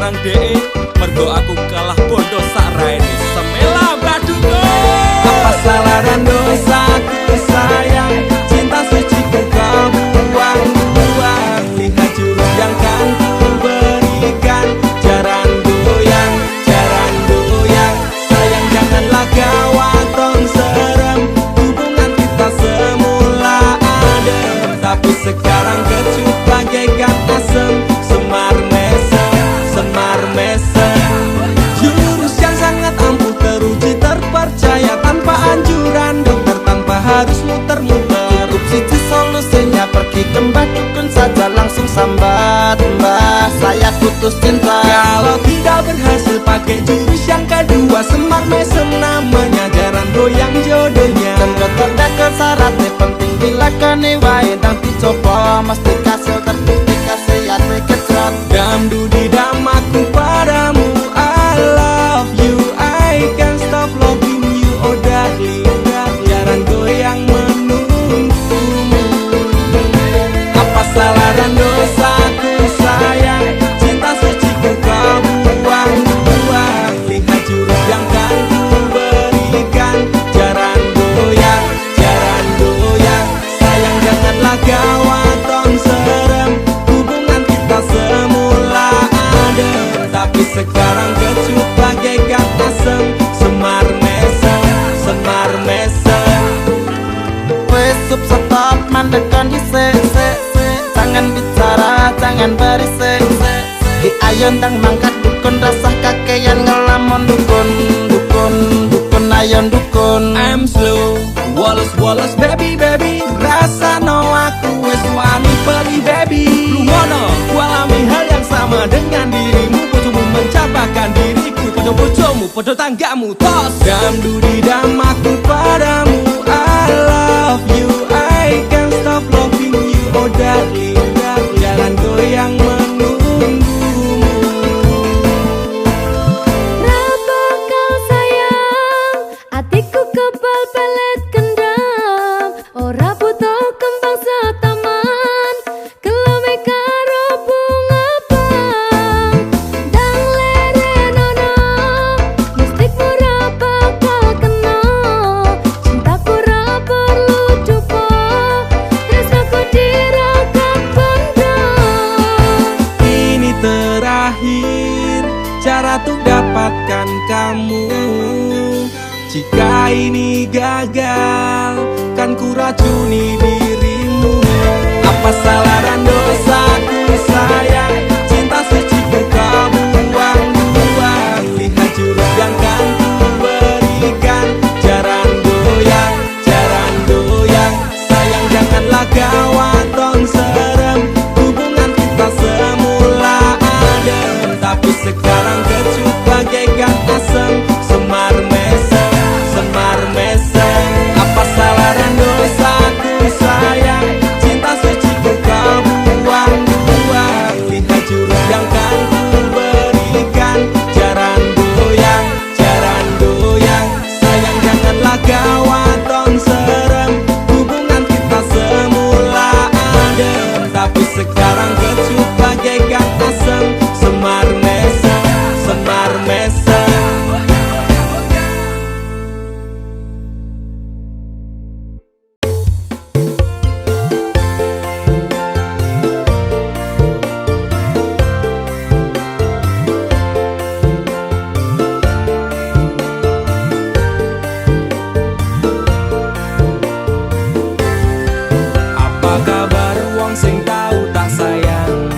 marang DE mergo aku kalah bondo sakraene semela baduko. Apa salah dan dosaku sayang, cinta suci kau buang-buang. Lihat jurus yang kan ku berikan, jarang goyang, sayang janganlah kau atong serem. Hubungan kita semula adem, tapi sekarang kecut bagaikan asem. Semar mesem, jurus yang sangat ampuh teruji terpercaya. Tanpa anjuran dokter, tanpa harus muter-muter. Cukup siji solusinya, pergi ke mbah dukun saja, langsung sambat, mbah saya putus cinta. Kalau tidak berhasil pakai jurus yang kedua, semar mesem namanya, jarang goyang jodohnya. Dan dokter dekel syaratnya penting dilakoni wae, nang dicoba mesti kasil terbukti kesehatan kecot. Damdu di damaku padamu, I love you, I can't stop loving you, oh darling. Jarang goyang menunggumu. Apa salah dan dosaku sayang, cinta suci kau buang-buang. Lihat jurus yang kan ku berikan, jarang goyang, sayang janganlah kau atong serem. Hubungan kita semula adem, tapi sekarang kecut bagaikan asem. Semar mesem, wes stop mandekan dhisik, jangan bicara, jangan berisik. Ki ayo ndang mangkat dukun, rasah kakean ngelamun dukun, ayo dukun. I'm slow, Wallace baby, rasa no aku wes wani peri baby. Lumono, ku alami hal yang sama dengan dirimu. Bojomu mencapakan diriku, bojomu, bojo tanggamu tos. Damdu di damaku padamu, I love you, I can't stop loving you, oh darling. Jangan goyang menunggumu. Rapa kau sayang, hatiku kebal pelet kendam. Ora butuh kembang setaman, kelame karo bunga bang. Dang lerenono, mistikmu ra bakal kena. Cintaku ra perlu cupo, tresnaku dirakat banda. Ini terakhir cara untuk dapatkan kamu. Jika ini gagal, kan ku racuni dirimu. Apa salah dan dosaku sayang, cinta suci kau buang-buang. Lihat jurus yang kan ku berikan, jarang goyang, sayang janganlah kau atong serem. Hubungan kita semula adem, tapi sekarang kecut bagaikan asem. Semar mesem, apa salah dan dosaku sayang, cinta suci kau buang-buang. Lihat jurus yang kan ku berikan, jarang goyang, sayang janganlah kau atong serem. Hubungan kita semula adem, tapi sekarang kecut bagaikan asem. Semar mesem. Apa kabar wong sing tau tak sayang?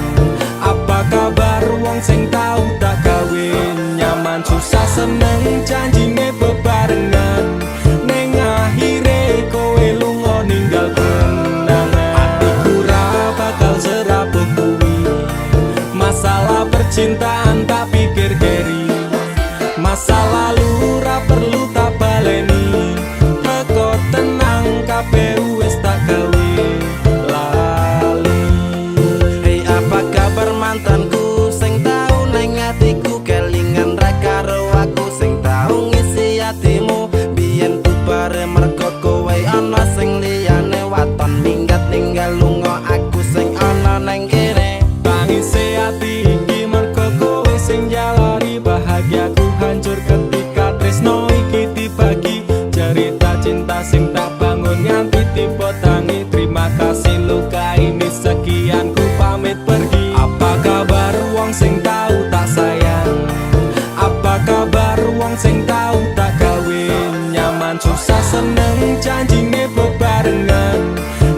Apa kabar wong sing tau tak kawin? Nyaman susah seneng janjine bebarengan, ning akhire kowe lunga ninggal kenangan. Atiku ra bakal serapuk kuwi, masalah percintaan tak pikir keri. Masa lalu ra perlu tak baleni, teko tenang kabeh wis tak gawe lali. Hey, apa kabar mantanku sing tau neng atiku kelingan ra karo aku, sing tau ngisi atimu biyen bubare mergo kowe ana sing liyane. Waton minggat ninggal lunga aku sing ana neng kene. Tangise ati iki mergo kowe sing tak bangun nganti tiba tangi. Terima kasih luka ini sekian ku pamit pergi. Apa kabar wong sing tahu tak sayang? Apa kabar wong sing tahu tak gawe? Nyaman susah seneng janjine bebarengan,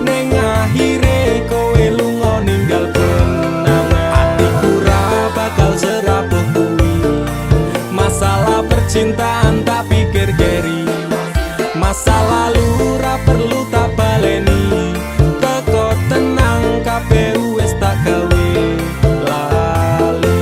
ning akhire kowe lunga ninggal kenangan. Atiku ra bakal serapuh kuwi, masalah percintaan tak pikir geri. Masa lalu ra perlu tak baleni, teko tenang kabeh wis tak gawe lali.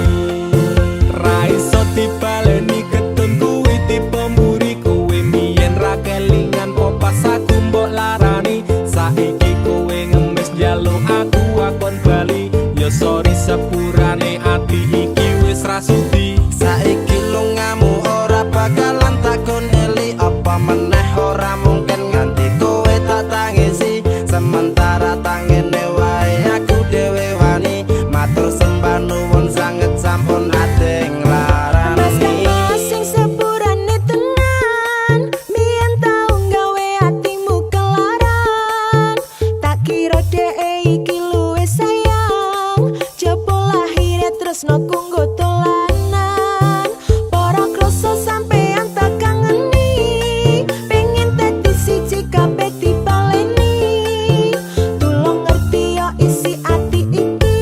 Ra iso dibaleni ketun kuwi tipe mburi kowe mien ra kelingan po pas aku mbok larani. Saiki kowe ngemis njaluk aku akon bali, yo sorry sepurane ati iki wis ra sudi. Saiki lungamu ora bakalan takon eli, apa meneh ora mungkin nganti kowe tak tangisi. Sementara tangene wae aku dhewe wani, matur sembah nuwun sanget sampun ade nglarani. Mas kang sing sepurane tenan, mien tau gawe atimu kelaran. Tak kira dhek iki luwih sayang, jebul akhire tresno kanggo dolanan. Para kroso sampean tak kangeni, pengen dadi siji kabeh dibaleni. Tulung ngerti yo isi ati iki,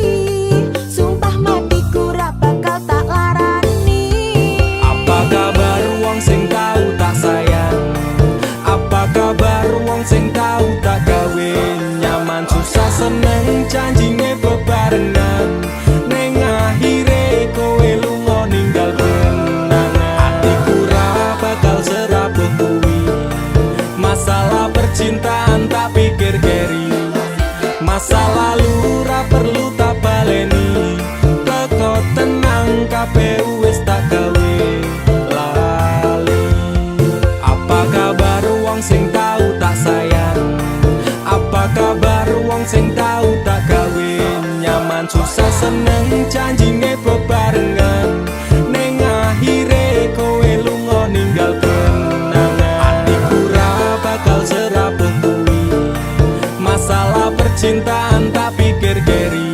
sumpah matiku ra bakal tak larani. Apa kabar wong sing tahu tak sayang? Apa kabar wong sing tahu tak gawe? Nyaman susah seneng janjine bebarengan, ning akhire kowe lunga ninggal kenangan. Atiku ra bakal serapuh kuwi, masalah percintaan tak pikir geri. Masa lalu ra perlu tak baleni, teko tenang kabeh wis tak gawe lali. Apa kabar wong sing tahu tak sayang? Apa kabar wong sing tahu tak gawe? Nyaman susah seneng janjine bebarengan, ning akhire kowe lunga ninggal kenangan. Atiku ra bakal serapuh kuwi, masalah percintaan tak pikir geri.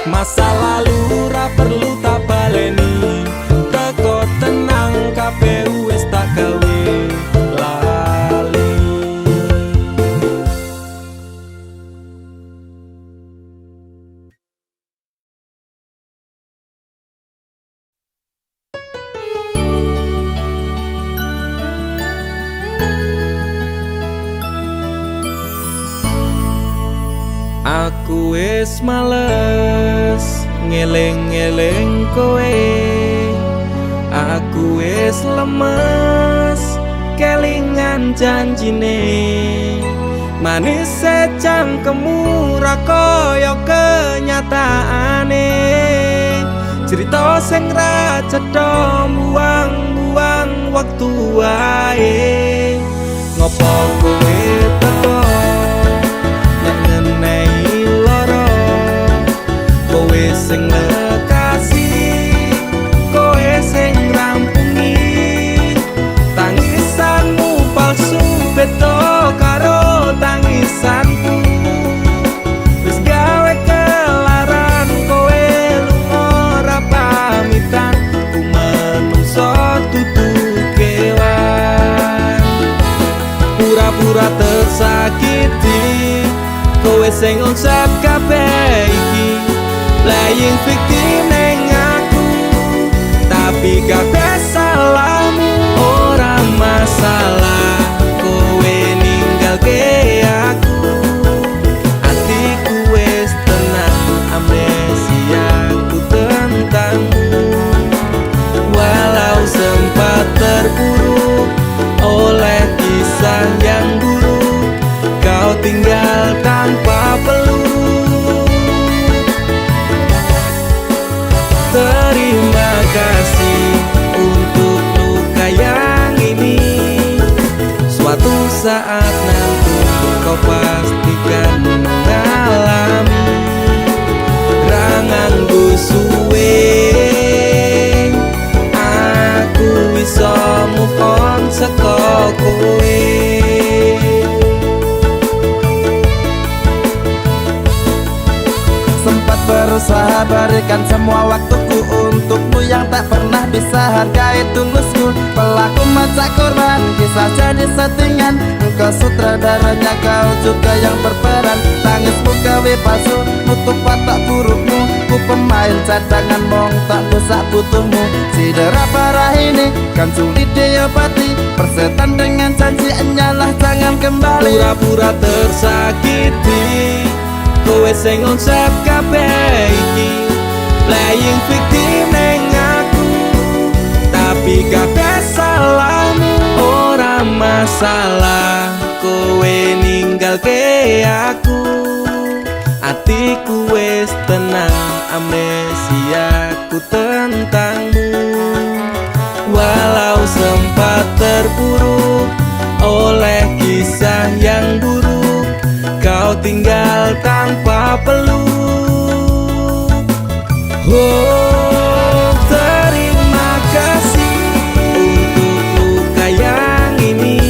Masa lalu ra perlu tak baleni, teko tenang kabeh wis tak gawe lali. Aku wis males ngeling-eling kowe, aku wis lemes kelingan janjine. Manis secangkemmu ra kaya kenyataane, cerita sing ra cetha buang-buang waktu wae. Ngopo kowe teko ngenei loro, kowe sing lekasih, kowe sing rampungi. Tangisanmu palsu beda karo tangisanku, wis gawe kelaran kowe lunga ra pamitan. Ku menungso dudu kewan, pura-pura tersakiti, kowe sing ucap kabeh iki. Playing victim ning aku, tapi kabeh salahmu. Ora masalah kowe ninggalke aku, atiku wis tenang amnesiaku tentangmu. Walau sempat terpuruk oleh kisah yang buruk, kau tinggal tanpa peluk. Terima kasih untuk luka yang ini, suatu saat nanti kau pastikan mengalami. Ranganggu suwe, aku bisa move on saka kowe. bisa berikan semua waktuku untukmu yang tak pernah bisa hargai tulusku. Pelaku macak korban, kisah jadi settingan. Engkau sutradaranya, kau juga yang berperan. Tangismu gawe palsu, nutup watak burukmu. Ku pemain cadangan, mong tak bisa butuhmu. Sidera parah ini kan sulit diobati. Persetan dengan janji, enyalah jangan kembali. Pura-pura tersakiti, kowe sing ngonsep kabeh iki. Playing victim neng aku, tapi kabeh salahmu. Ora masalah kowe ninggalke aku, atiku wis tenang, amnesiaku tentangmu. Walau sempat terpuruk oleh kisah yang buruk, kau tinggal tanpa peluk. Oh, terima kasih untuk luka yang ini.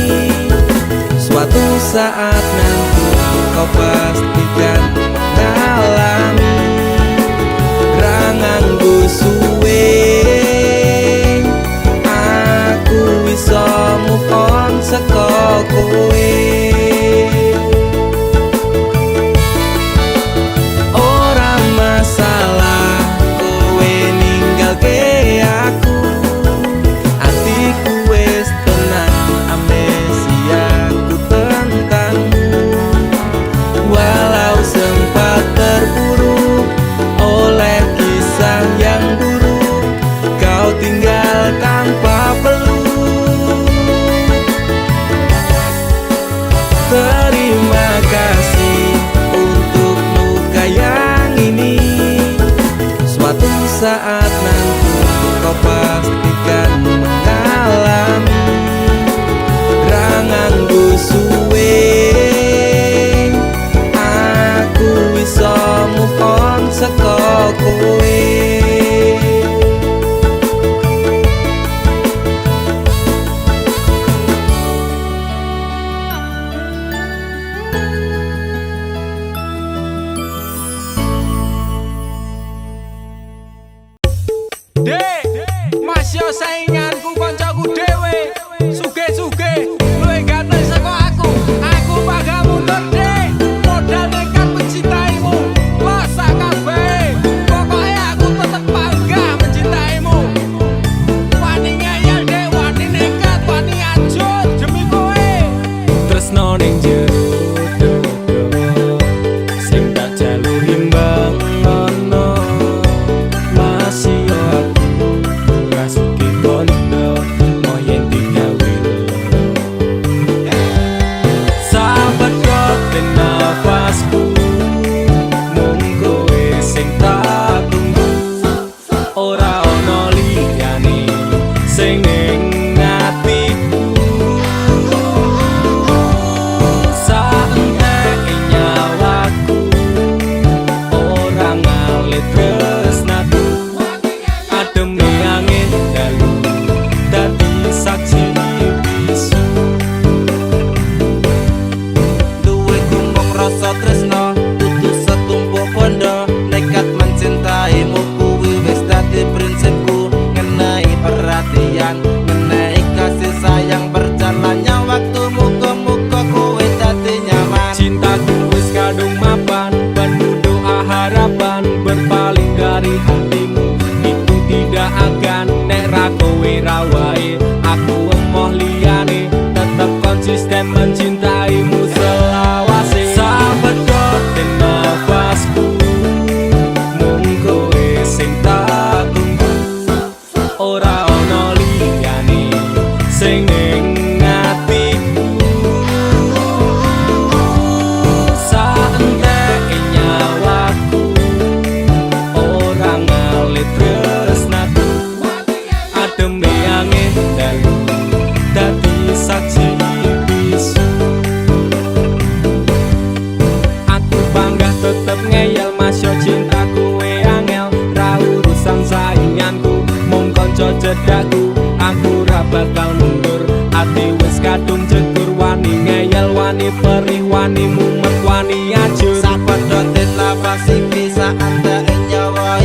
Suatu saat nanti kau pastikan mengalami. Rangangku suwe, aku bisa move on saka kowe. Ora masalah kowe ninggalke aku, atiku wis tenang, amnesiaku tentangmu. Walau sempat terpuruk oleh kisah yang buruk, kau tinggal tanpa peluk. Terima kasih untuk luka yang ini. Suatu saat nanti kau pastikan mengalami. Rangangku suwe, aku bisa move on saka kowe. Dek, masih sainganku koncoku dhewe. Suge-suge, luwih ganteng saka aku. Aku bakal mundur, Dek. Modal nekat mencintaimu, losak kabeh. Pokoknya aku tetep bangga mencintaimu. Wani ngeyel, Dek, wani nekat, wani ajut demi kowe. Tresno ning jero dodo, sing tak jalur imbang ngono. Masih yo aku rasuki kondo, mau yen digawe loro. Sahabat kok ten nafasku, mung kowe sing tak tunggu. Ora ono liyane sing ning atiku. Saentek nyawaku, ora ngalit tresnaku. Ademe angin dalu, dadi saksi bisu. Duwe gumbung rasa tresno, dudu setumpuk bondo. Nekat mencintaimu kuwi wis dadi prinsipku. Ngenai perhatian, ngenai kasih sayang, berjalannya waktu muga-muga kowe dadi nyaman. Cintaku wis kadung mapan, penuh doa harapan. Berpaling dari hatimu, itu tidak akan. Nek ra kowe ra wae, aku emoh liyane. Tetep konsisten mencintaimu selawase. Sahabat kok ten nafasku, mung kowe sing tak tunggu. Ora ono liyane sing ning atiku. Saentek nyawaku, ora ngalit tresnaku. Ademe angin dalu, dadi saksi bisu. Aku bangga tetep ngeyel, masyo cintaku we angel. Ra urusan sainganku, mung kanca cedakku. Aku ra bakal mundur, ati wis kadung jegur. Wani ngeyel, wani perih, wani mumet, wani ajur. Sahabat dotin nafas iki saat nyawa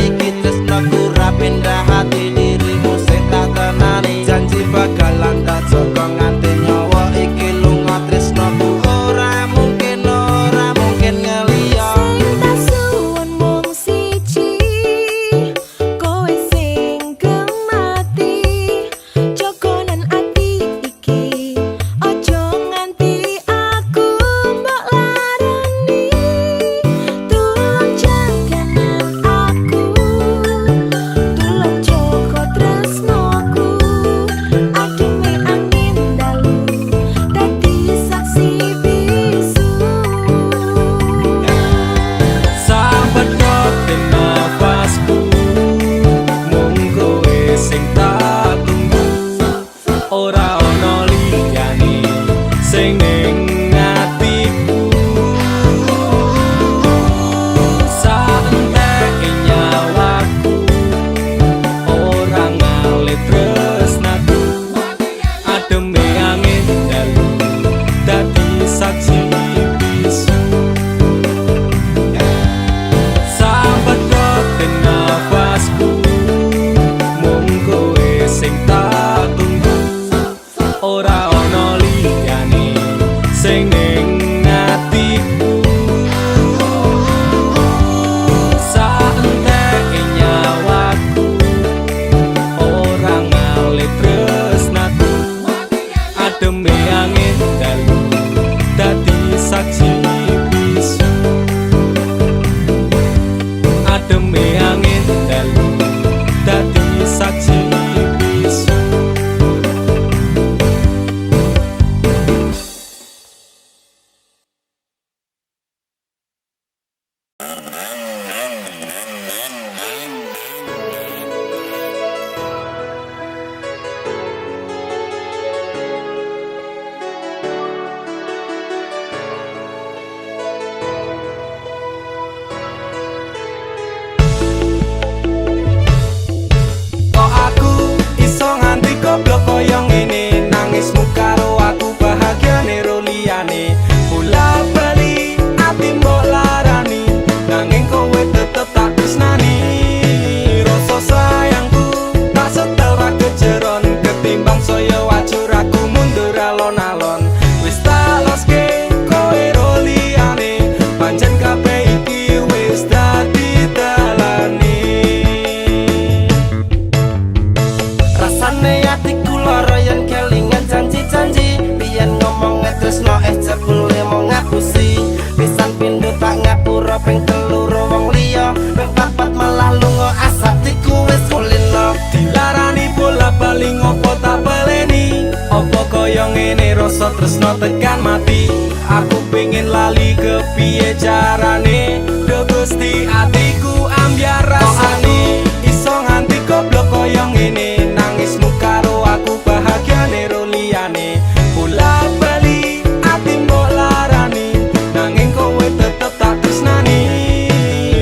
tekan mati. Aku pengen lali kepiye carane, do Gusti atiku ambyar rasane. Iso nganti goblok koyo ngene, nangismu karo aku bahagiane ro liyane. Bola bali ati mbok larani, nanging kowe tetep tak tresnani.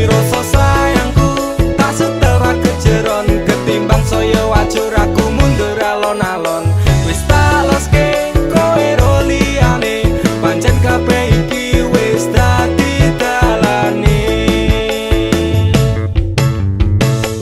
Rasa sayangku tak setera kejeron, ketimbang saya wajur aku mundur alon-alon. Wis tak loske kowe ro liyane, pancen kabeh iki wis dadi dalane.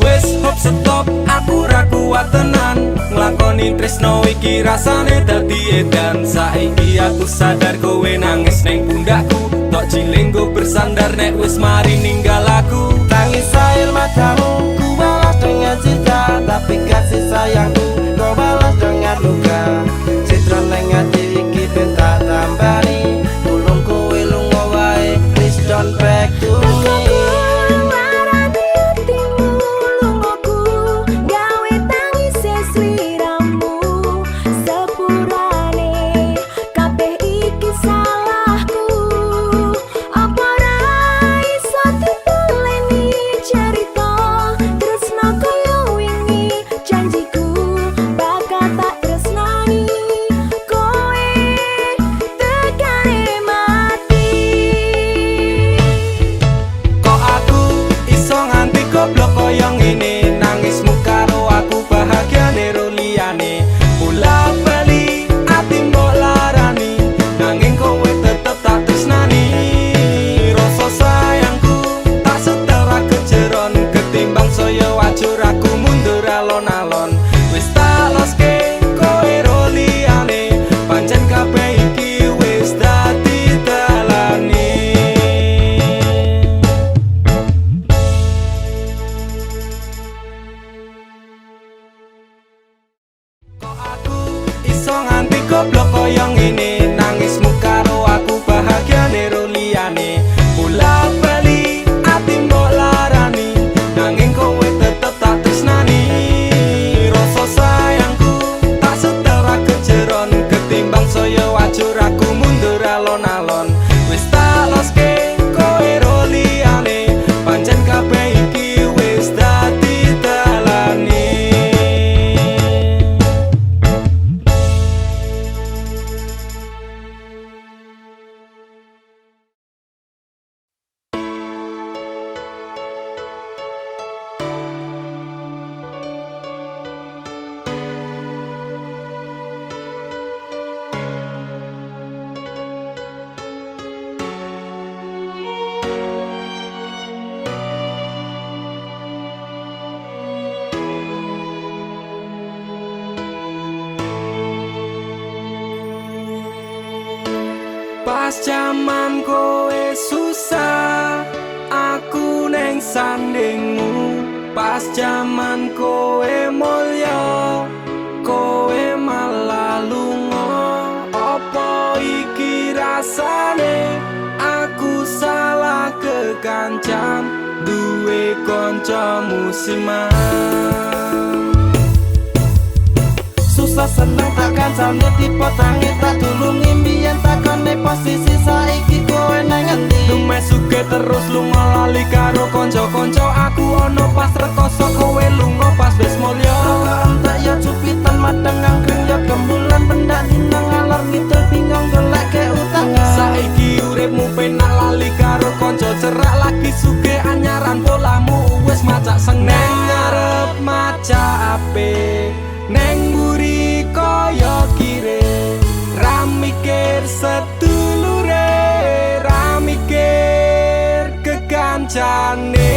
Wis hop stop, aku ra kuat tenan nglakoni tresno iki, rasane dadi edan. Saiki aku sadar kowe nangis neng pundakku, tok jilinggo bersandar nek wis mari ninggal aku. Tangis air matamu ku balas dengan cinta, tapi kasih sayangku kau balas dengan luka. Citra neng ati iki ben tak tambani, tulung kowe lunga wae, please don't back to me. Goblok koyo ngene, nangismu karo aku bahagiane ro liyane. Bola bali ati mbok larani, nanging kowe tetep tak tresnani. Rasa sayangku tak setera kejeron, ketimbang saya wajur aku mundur alon-alon. Wis tak loske kowe ro liyane, pancen kabeh iki wis dadi dalane. Iso nganti goblok koyo ngene, nangismu karo aku bahagiane ro liyane. Bola bali ati mbok larani, nanging kowe tetep tak tresnani. Rasa sayangku tak setera kejeron, ketimbang saya wajur aku mundur alon-alon. Wis tak loske kowe ro liyane, pancen kabeh iki wis dadi dalane. Pas jaman kowe susah, aku neng sandingmu. Pas jaman kowe mulya, kowe malah lunga. Apa iki rasane, aku salah kekancan, duwe kanca musiman. Susah seneng takkan sampe dipotangi, tak tulungi mbiyen takone posisi saiki kowe nang endi. Lume suge terus lunga lali karo kanca-kanca, aku ono pas rekoso kowe lunga pas wis mulya. Entek ya cupitan madeng angkring ya gembulan, pendak dinang ngalor ngidul bingung goleke utangan. Saiki uripmu penak lali karo kanca cerak, lagi suge anyaran polamu wis macak seng. Neng ngarep maca ape, neng buri koyo kire, ra mikir sedulure, ra mikir kekancane.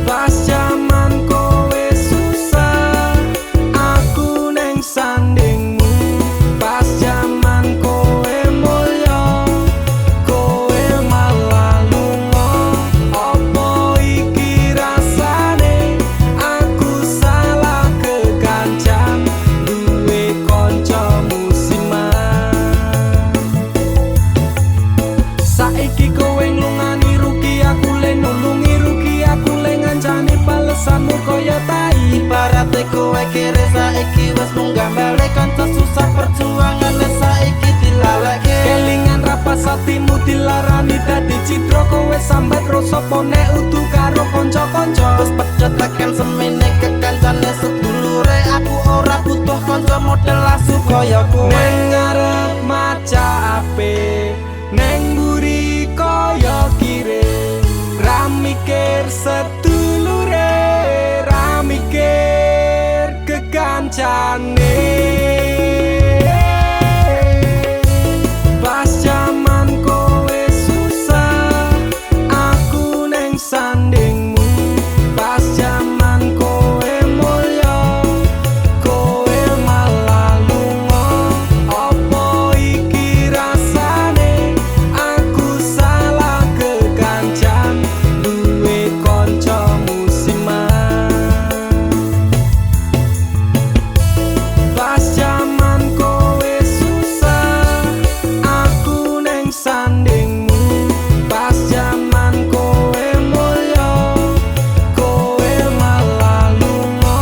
Pas jaman kowe susah, aku neng sandingmu. Pas jaman kowe mulya, kowe malah lunga. Apa iki rasane, aku salah kekancan, duwe kanca musiman. Saiki sambat rasa pone udu karo kanca-kanca. Wis pecet tekan semene kekancane sedulure, aku ora butuh kanca model asu kaya kowe. Neng ngarep maca ape, neng mburi kaya kire, ra mikir sedulure, ra mikir kekancane. Pas jaman kowe susah, aku neng sandingmu. Pas jaman kowe mulya, kowe malah lunga. Apa iki rasane? Aku salah kekancan, duwe kanca musiman. Pas jaman kowe susah, aku neng sandingmu. Pas jaman kowe mulya, kowe malah lunga.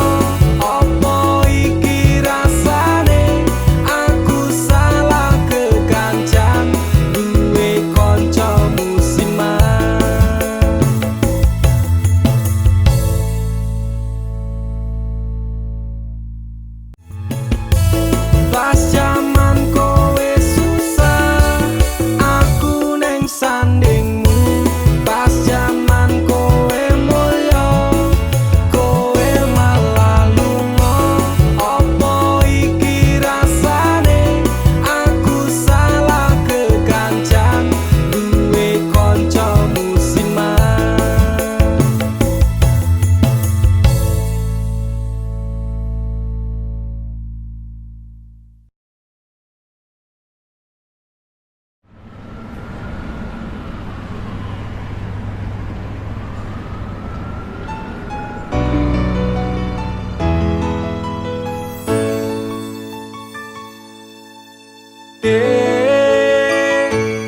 Apa iki rasane? Aku salah kekancan, duwe kanca musiman. Pas jaman kowe susah, aku neng sandingmu. Pas jaman kowe mulya, kowe malah lunga. Apa iki rasane? Aku salah kekancan, duwe kanca musiman.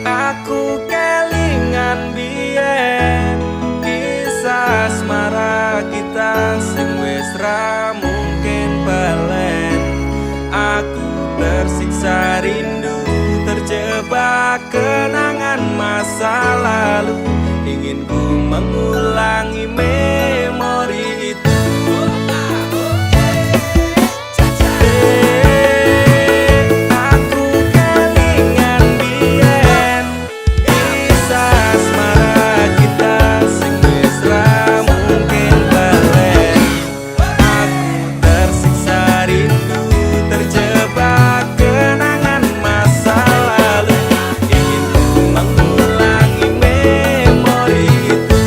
Aku kelingan biyen kisah asmara kita sing wis ra mungkin balen. Aku tersiksa rindu, terjebak kenangan masa lalu. Ingin ku mengulangi memori itu. Aku kelingan biyen kisah asmara kita sing wis ra mungkin balen. Aku tersiksa rindu, terjebak kenangan masa lalu. Ingin ku mengulangi memori itu.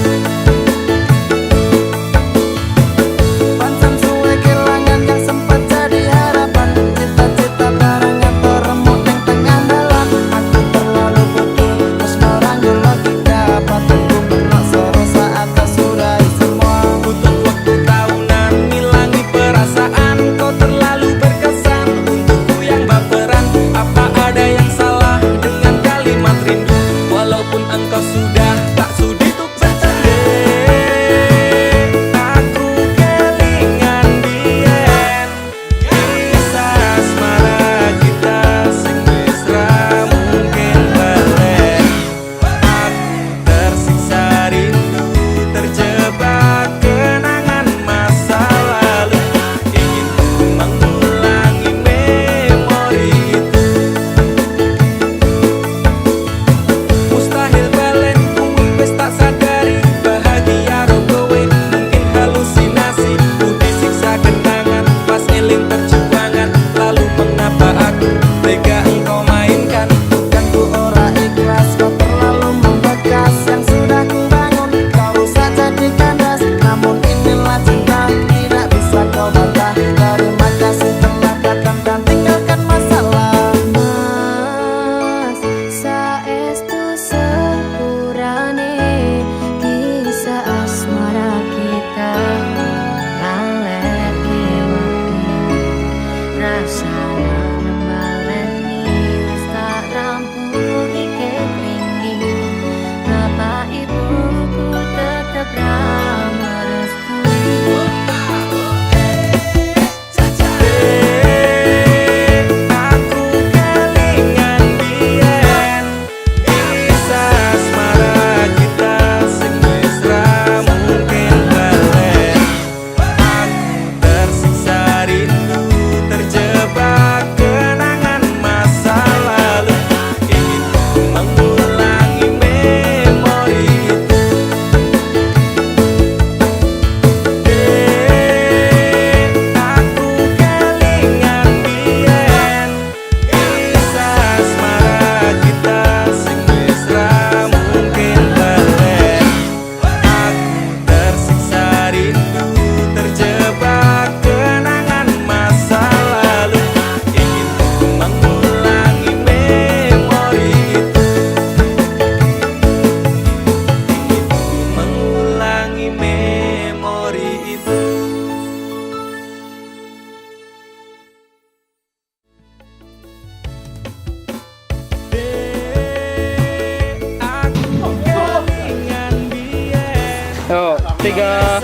3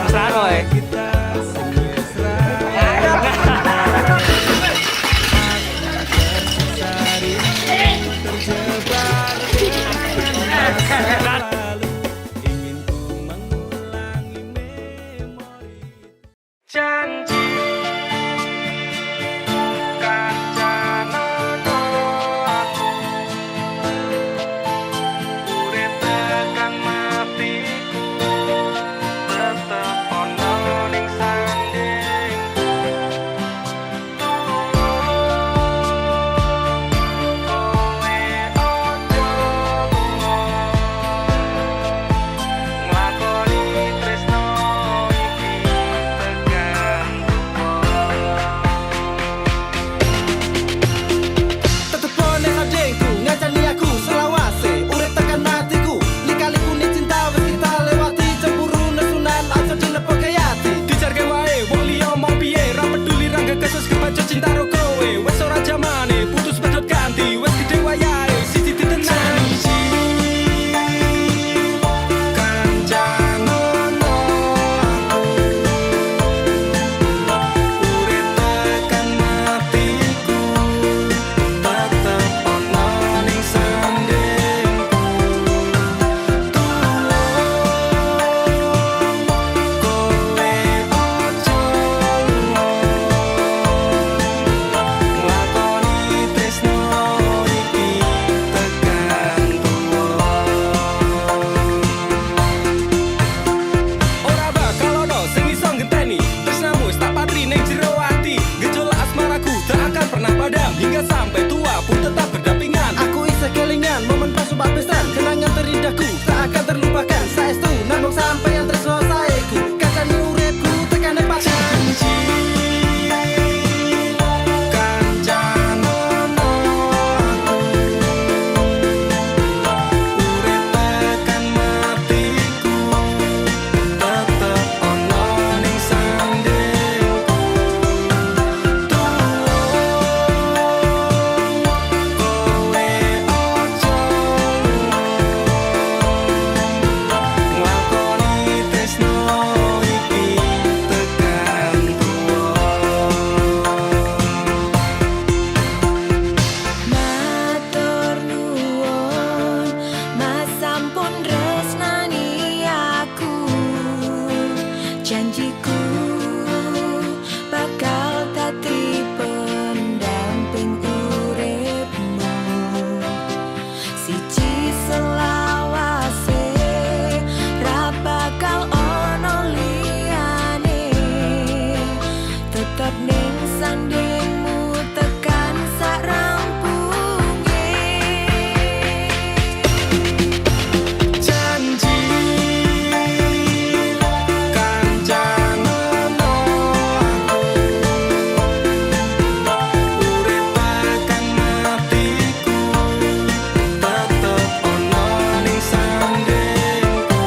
mesraan wae. Ingin ku mengulangi memori Janji kancanono aku urip tekan matiku tetep ono ning sandingku kowe ojo nglakoni tresno iki tekan Tetepone hadengku ngajani aku selawase urip tekan matiku lika-liku ni cinta wis kita lewati cemburu nesunan aja dilepok ati dijarke wae wong liya mau piye ra peduli ra kesus kebacut cinta ro kowe wis ora jamane putus pedhot ganti wis gede wayahe siji ditenani kancanono urip tekan matiku tetep ono ning sandingku kowe ojo nglakoni tresno iki tekan tuwa ora bakal ono sing iso ngenteni tresnamu wis tak patri ning jero ati gejolak asmaraku tak akan pernah padam hingga sampai tua pun tetap berdampingan aku isih kelingan momen pas sumpah pisan kenangan terindahku tak akan terlupakan saestu namung sampeyan tresno saeku kacani uripku tekan pati kancanono urip tekan matiku tetep ono ning sandingku kowe ojo nglakoni tresno iki tekan Matur nuwun Mas sampun tresnani aku janjiku bakal dadi pendamping uripmu siji selawase ra bakal ono liyane tetep ning sandingmu tekan sak rampunge janji kancanono urip tekan matiku tetep ono ning sandingku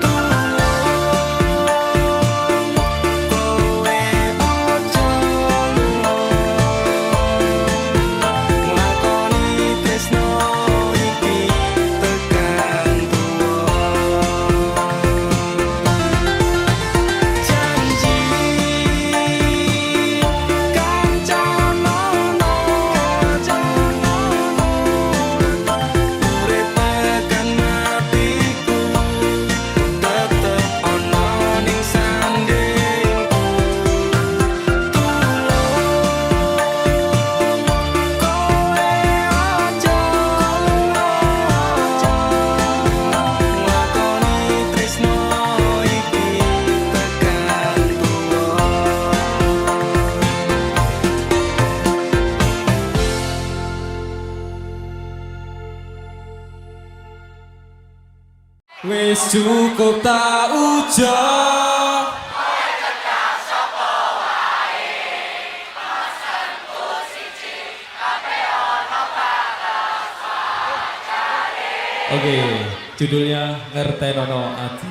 kowe ojo nglakoni tresno iki tekan janji kancanono urip tekan matiku tetep ono ning sandingku kowe ojo nglakoni tresno iki tekan wis cukup tak ujo Oke, judulnya Ngertenono Ati.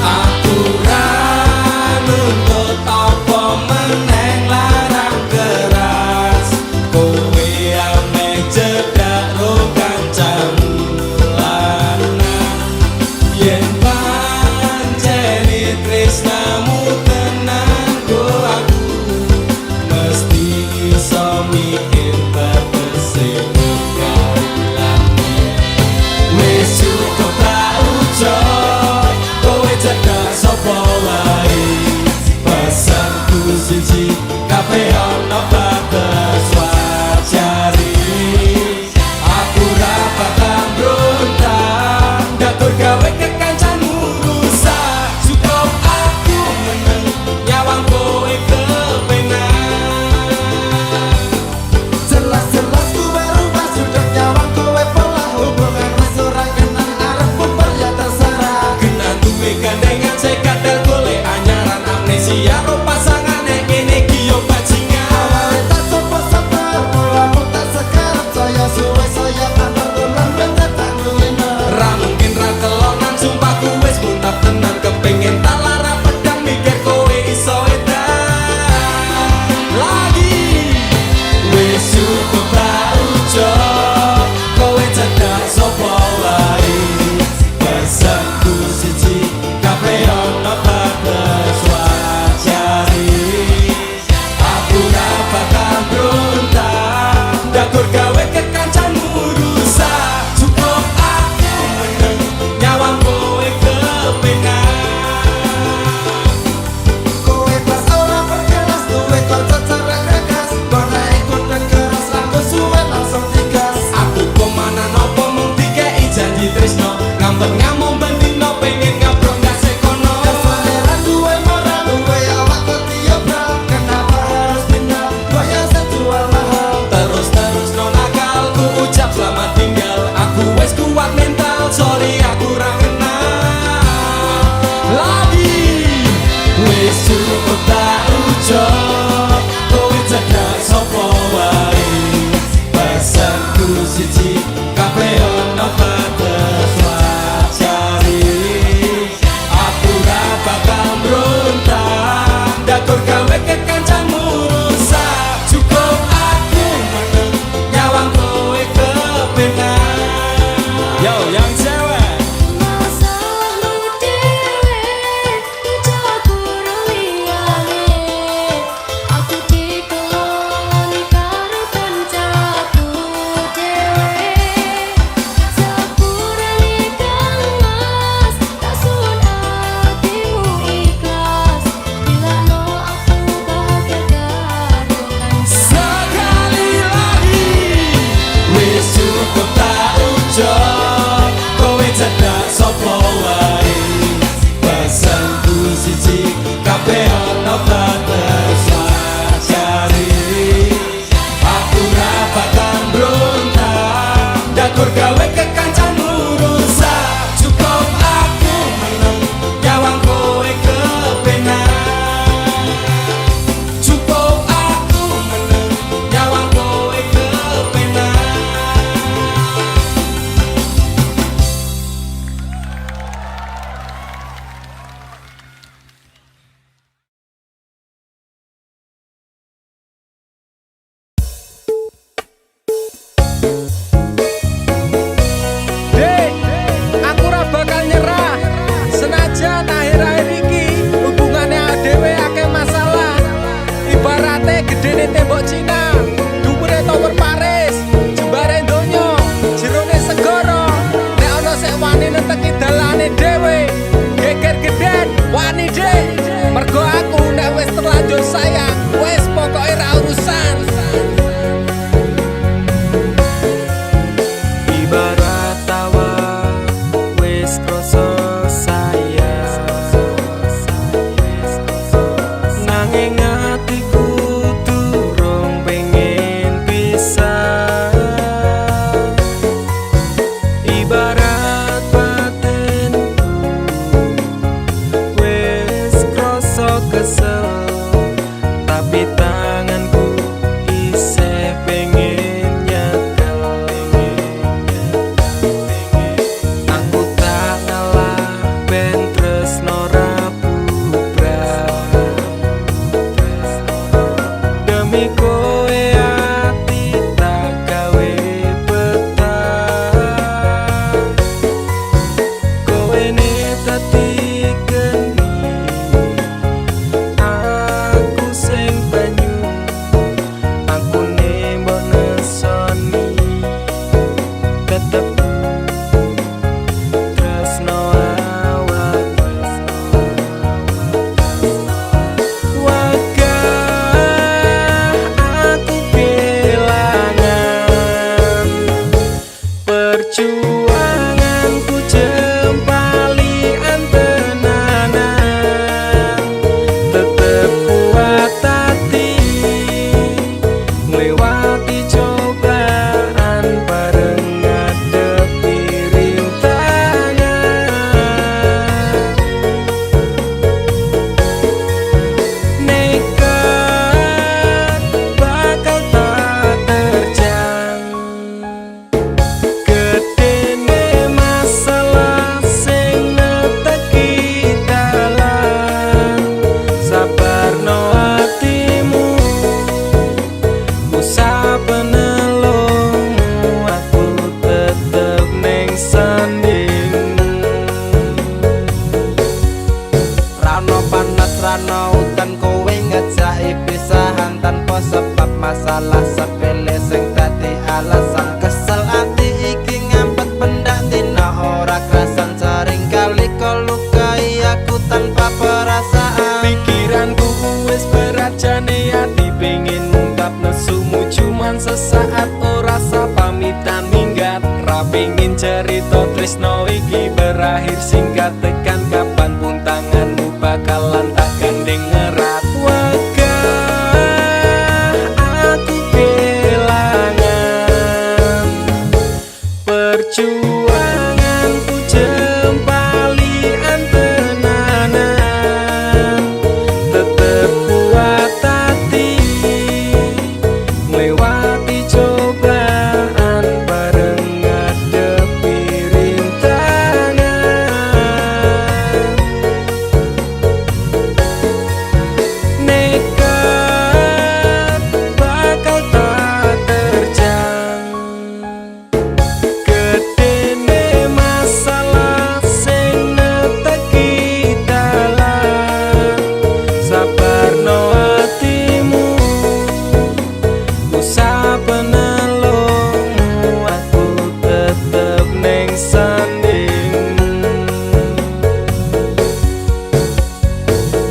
Aku ra nuntut Mantep ngamuk bendino pengen ngabrok gak sekono. Selera duwe moral, duwe awak ketiobral. Kenapa harus pindah, bayar sejual mahal. Terus no nakal, ku ucap selamat tinggal. Aku wes kuat mental, sorry aku ra kenal lagi. Wes cukup tak ucap, kowe cedak sopo wae. Pesanku siji, kabeh ono batas wajari. Aku ra bakal mbrontak, dakur gawe kekancamu rusak. Cukup aku meneng, nyawang kowe kepenak. Yo, yang cewek. Masalah dewe, ucapku liyane. Aku dikeloni karo kancaku dewe. Sepurane kangmas, tak suwun atimu ikhlas. Bilakno aku bahagia karo kancaku. Sekali lagi, wis cukup tak ucap, kowe cedak sopo wae. Pesanku siji, kabeh ono batas wajari. Aku ra bakal mbrontak, dakur gawe kekancamu rusak. Cukup aku meneng, nyawang kowe kepenak. Cukup aku meneng, nyawang kowe kepenak. Dek, aku ora bakal nyerah. Senajan akhir-akhir iki hubungane dhewe akeh masalah. Ibarate gedene tembok Cina, dhuwure tower Paris, jembare donya, jerone segara. Nek ana sek wani nenteki dalane dhewe, geger geden wani dek. Mergo aku nek wis terlanjur sayang, wis pokoke ra urusan. Ibarat tawa wis krasa sayang, nanging atiku durung pengen pisah. Ibarat batinku wis krasa kesel, tapi tanganku isih pengen nyekel. Aku tak ngalah ben tresno ra bubrah. Demi kowe ati tak gawe betah. cerita tresno iki berakhir singkat tekan kapanpun tanganmu bakalan tak gandeng erat. Wegah aku kelangan perjuanganku jempali antenanan, tetep kuat hati melewati cobaan bareng ngadepi rintangan. Nekat bakal tak terjang, gedene masalah sing neteki dalan. Sabarno hatimu, usah penelungmu, aku tetep ning sandingmu.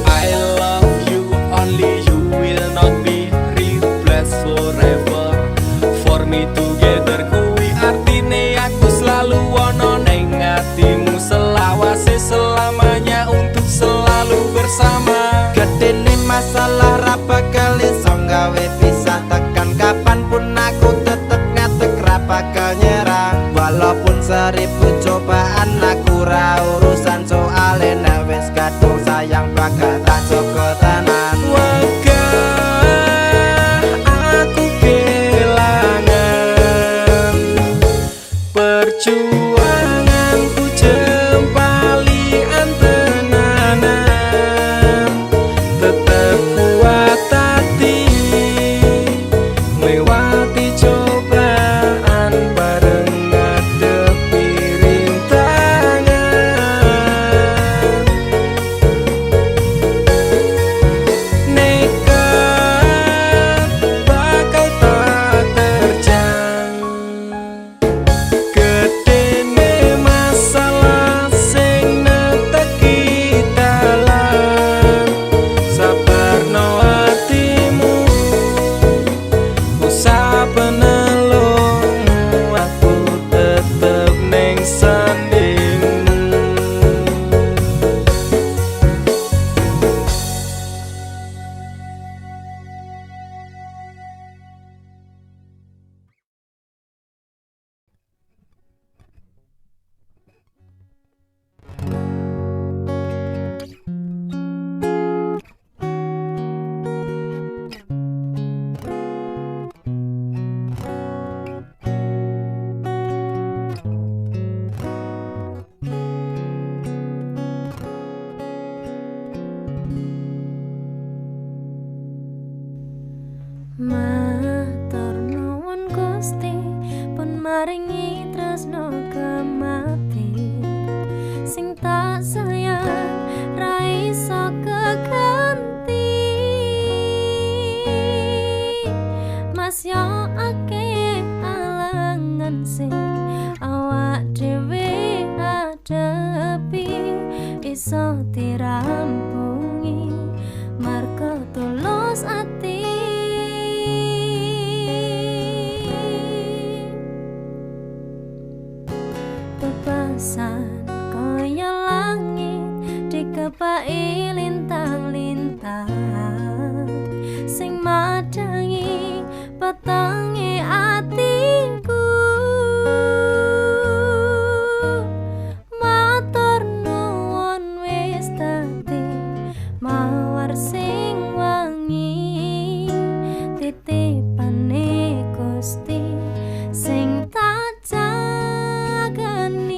I love you, only you will not be replaced forever. For me together kuwi artine aku selalu ono ning hatimu, selawase selamanya untuk selalu bersama. Gedene masalah ra bakal iso gawe pisah, tekan kapanpun aku tetep ngadeg ra bakal nyerah. Walaupun seribu cobaan aku ra urusan, soale nek wis kadung sayang bakal tak jaga tenan. Wegah aku kelangan perjuanganku jempali antenanan, tetep kuat hati melewati cobaan bareng ngadepi rintangan. Nekat bakal tak terjang, gedene masalah sing neteki dalan. Sabarno hatimu, usah penelungmu, aku tetep ning sandingmu. Matur nuwun Gusti pun maringi tresno kemati, sing tak sayang ra iso keganti. Mas yo akeh alangan sing awak dhewe adepi, iso dirampungi marga tulus ati. Bebasan kaya langit dikepai lintang-lintang, sing madangi petenge atiku. Matur nuwun wis dadi mawar sing wangi, titipane Gusti sing tak jagani.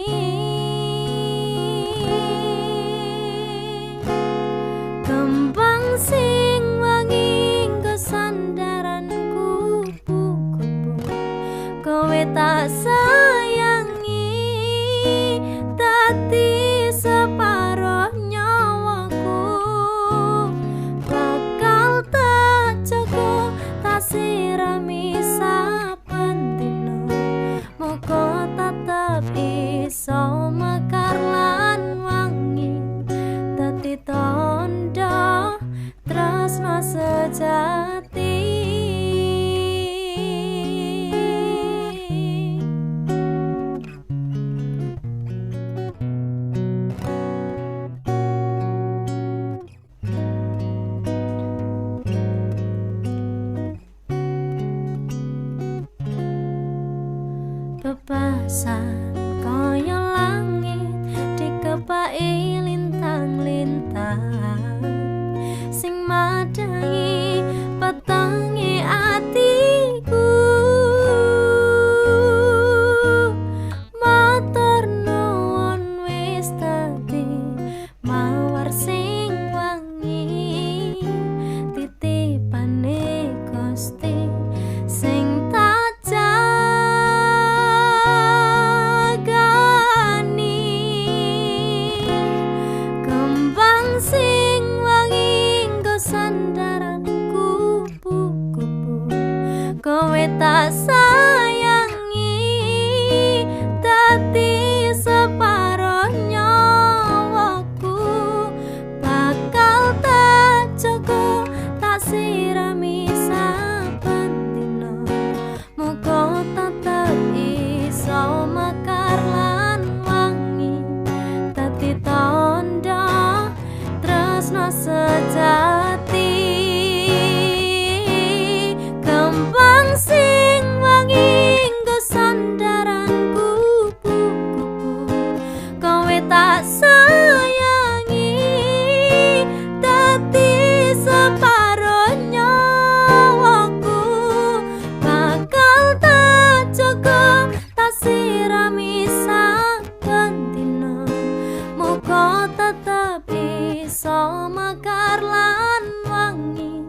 Kembang sing wangi nggo sandaran kupu-kupu, kowe tak sayangi, dadi separo nyawaku. Bakal tak jaga tak sirami saben dina, muga tetep iso mekar lan wangi, dadi tondo tresno sejati. tak sayangi, dadi separo nyawaku bakal tak jaga, tak sirami saben dina. Muga tetep iso mekar lan wangi,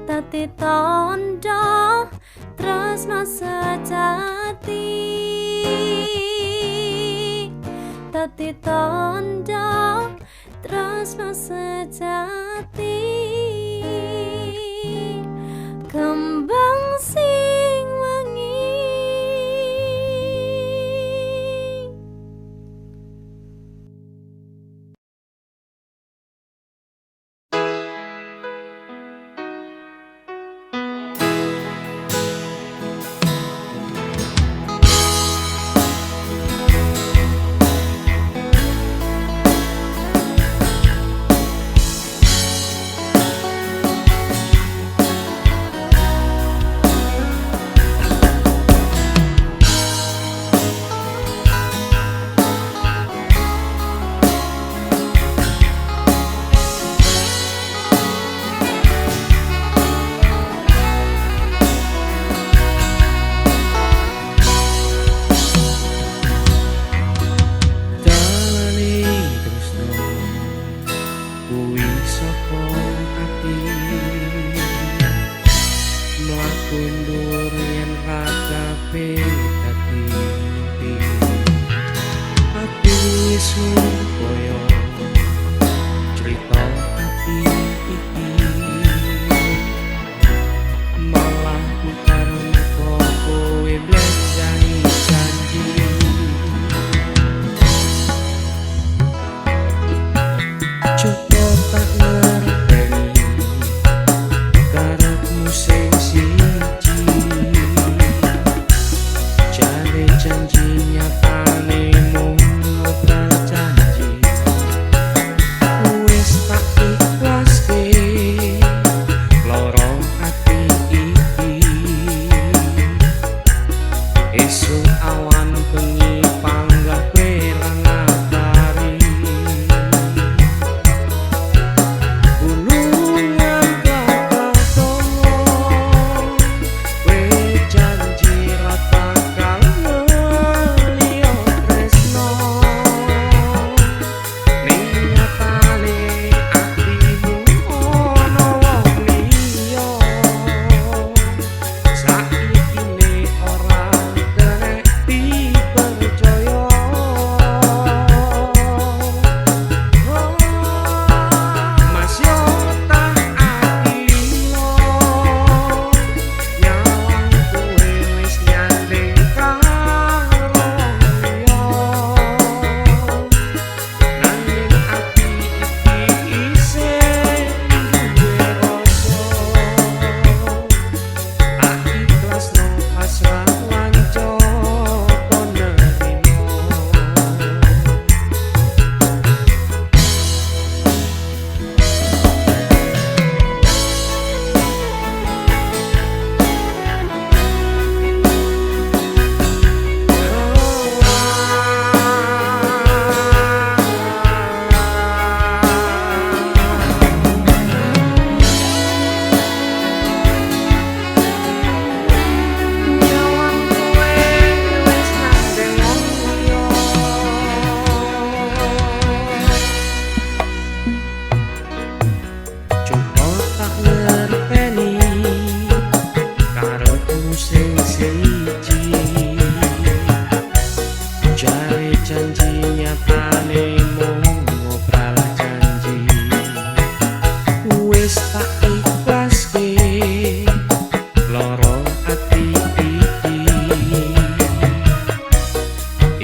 dadi tandha tresno sejati, dadi tandha tresno sejati. Kembang sing wangi.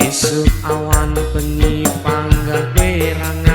Esuk awan bengi panggah berang